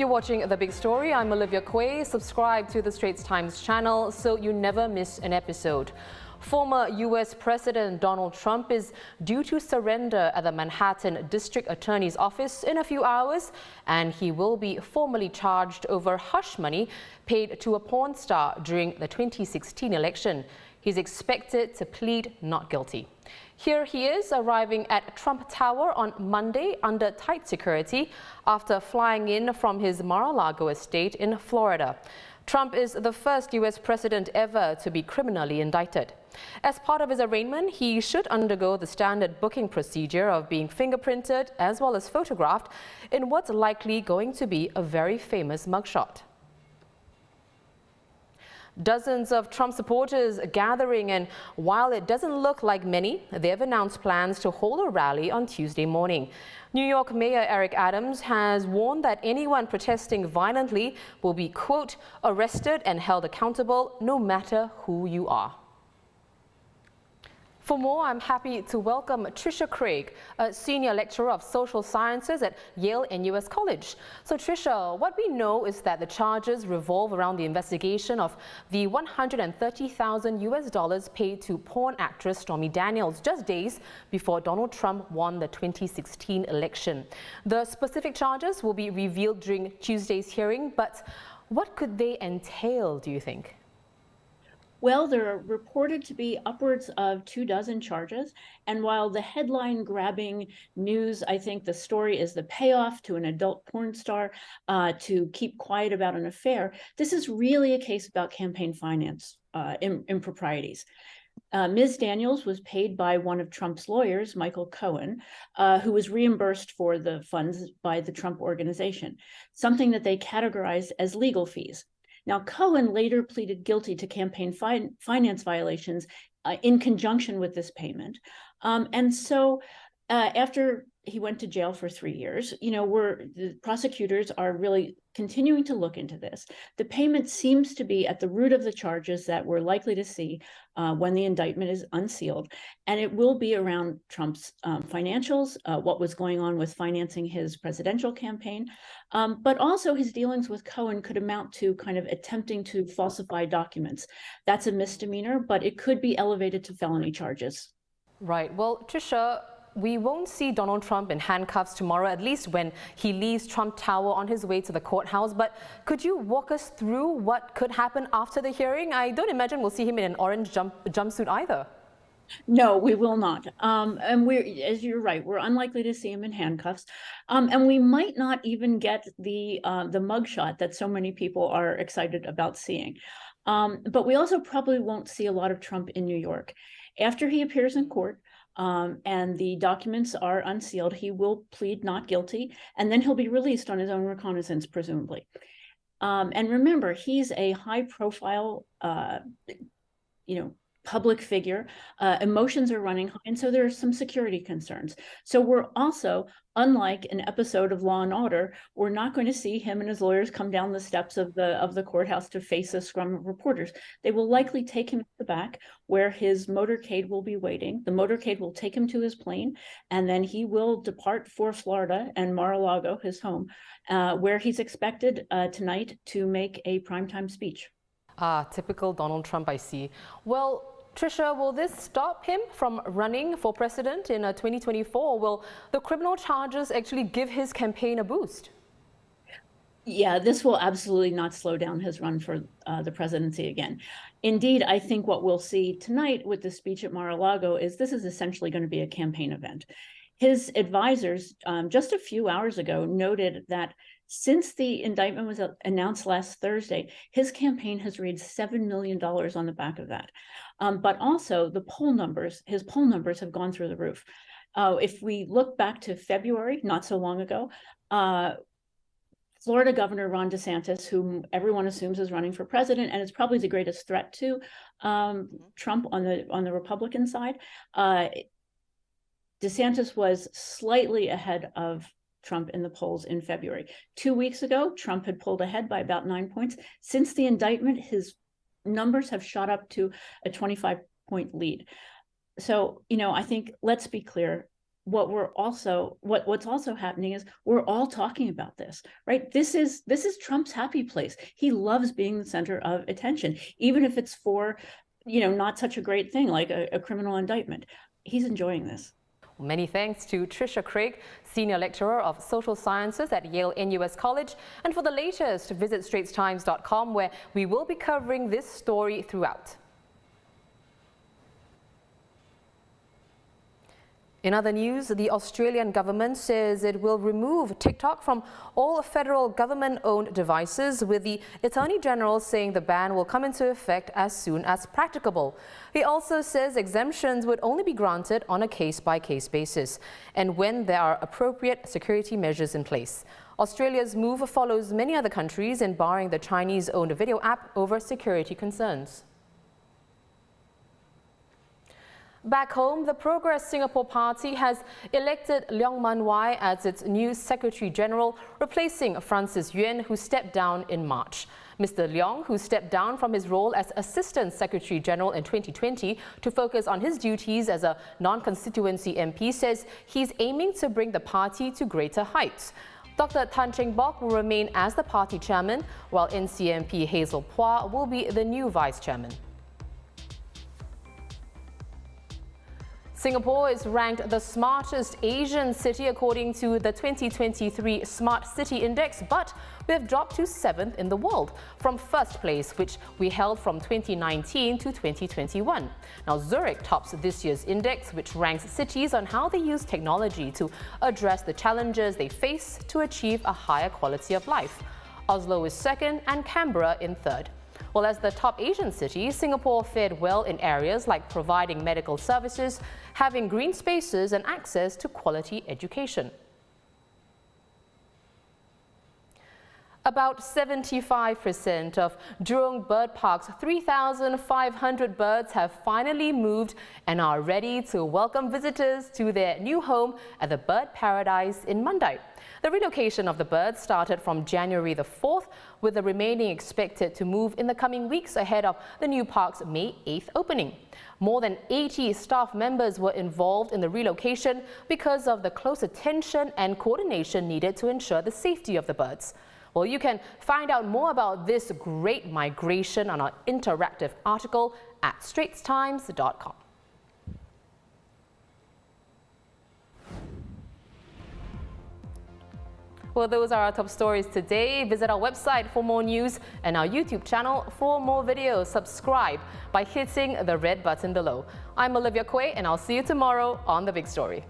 You're watching The Big Story. I'm Olivia Quay. Subscribe to the Straits Times channel so you never miss an episode. Former U.S. President Donald Trump is due to surrender at the Manhattan District Attorney's Office in a few hours, and he will be formally charged over hush money paid to a porn star during the 2016 election. He's expected to plead not guilty. Here he is arriving at Trump Tower on Monday under tight security after flying in from his Mar-a-Lago estate in Florida. Trump is the first U.S. president ever to be criminally indicted. As part of his arraignment, he should undergo the standard booking procedure of being fingerprinted as well as photographed in what's likely going to be a very famous mugshot. Dozens of Trump supporters gathering, and while it doesn't look like many, they've announced plans to hold a rally on Tuesday morning. New York Mayor Eric Adams has warned that anyone protesting violently will be, quote, arrested and held accountable no matter who you are. For more, I'm happy to welcome Trisha Craig, a senior lecturer of social sciences at Yale-NUS College. So Trisha, what we know is that the charges revolve around the investigation of the $130,000 paid to porn actress Stormy Daniels just days before Donald Trump won the 2016 election. The specific charges will be revealed during Tuesday's hearing, but what could they entail, do you think? Well, there are reported to be upwards of 24 charges. And while the headline-grabbing news, I think the story is the payoff to an adult porn star to keep quiet about an affair, this is really a case about campaign finance improprieties. Ms. Daniels was paid by one of Trump's lawyers, Michael Cohen, who was reimbursed for the funds by the Trump organization, something that they categorized as legal fees. Now, Cohen later pleaded guilty to campaign finance violations in conjunction with this payment. And so after he went to jail for 3 years, the prosecutors are really continuing to look into this. The payment seems to be at the root of the charges that we're likely to see when the indictment is unsealed. And it will be around Trump's financials, what was going on with financing his presidential campaign, but also his dealings with Cohen could amount to kind of attempting to falsify documents. That's a misdemeanor, but it could be elevated to felony charges. Right. Well, Trisha, we won't see Donald Trump in handcuffs tomorrow, at least when he leaves Trump Tower on his way to the courthouse. But could you walk us through what could happen after the hearing? I don't imagine we'll see him in an orange jumpsuit either. No, we will not. And as you're right, we're unlikely to see him in handcuffs. And we might not even get the mugshot that so many people are excited about seeing. But we also probably won't see a lot of Trump in New York. After he appears in court, and the documents are unsealed, he will plead not guilty, and then he'll be released on his own reconnaissance, presumably. And remember, he's a high-profile, public figure. Emotions are running high, and so there are some security concerns. So we're also, unlike an episode of Law and Order, we're not going to see him and his lawyers come down the steps of the courthouse to face a scrum of reporters. They will likely take him to the back where his motorcade will be waiting. The motorcade will take him to his plane, and then he will depart for Florida and Mar-a-Lago, his home, where he's expected tonight to make a primetime speech. Typical Donald Trump, I see. Well, Trisha, will this stop him from running for president in 2024? Or will the criminal charges actually give his campaign a boost? Yeah, this will absolutely not slow down his run for the presidency again. Indeed, I think what we'll see tonight with the speech at Mar-a-Lago is this is essentially going to be a campaign event. His advisors just a few hours ago noted that since the indictment was announced last Thursday, his campaign has raised $7 million on the back of that. But also his poll numbers have gone through the roof. If we look back to February, not so long ago, Florida Governor Ron DeSantis, whom everyone assumes is running for president and is probably the greatest threat to Trump on the Republican side, DeSantis was slightly ahead of Trump in the polls in February. 2 weeks ago, Trump had pulled ahead by about 9 points. Since the indictment, his numbers have shot up to a 25-point lead. So, I think, let's be clear, what's also happening is we're all talking about this, right? This is Trump's happy place. He loves being the center of attention, even if it's for, not such a great thing like a criminal indictment. He's enjoying this. Many thanks to Trisha Craig, Senior Lecturer of Social Sciences at Yale-NUS College. And for the latest, visit straitstimes.com, where we will be covering this story throughout. In other news, the Australian government says it will remove TikTok from all federal government-owned devices, with the Attorney General saying the ban will come into effect as soon as practicable. He also says exemptions would only be granted on a case-by-case basis and when there are appropriate security measures in place. Australia's move follows many other countries in barring the Chinese-owned video app over security concerns. Back home, the Progress Singapore Party has elected Leong as its new Secretary General, replacing Francis Yuan, who stepped down in March. Mr. Leong, who stepped down from his role as Assistant Secretary General in 2020 to focus on his duties as a non-constituency MP, says he's aiming to bring the party to greater heights. Dr. Tan Cheng Bock will remain as the party chairman, while NCMP Hazel Phua will be the new vice chairman. Singapore is ranked the smartest Asian city according to the 2023 Smart City Index, but we have dropped to 7th in the world from first place, which we held from 2019 to 2021. Now, Zurich tops this year's index, which ranks cities on how they use technology to address the challenges they face to achieve a higher quality of life. Oslo is second and Canberra in third. Well, as the top Asian city, Singapore fared well in areas like providing medical services, having green spaces and access to quality education. About 75% of Jurong Bird Park's 3,500 birds have finally moved and are ready to welcome visitors to their new home at the Bird Paradise in Mandai. The relocation of the birds started from January the 4th, with the remaining expected to move in the coming weeks ahead of the new park's May 8th opening. More than 80 staff members were involved in the relocation because of the close attention and coordination needed to ensure the safety of the birds. Well, you can find out more about this great migration on our interactive article at straitstimes.com. Well, those are our top stories today. Visit our website for more news and our YouTube channel for more videos. Subscribe by hitting the red button below. I'm Olivia Quay, and I'll see you tomorrow on The Big Story.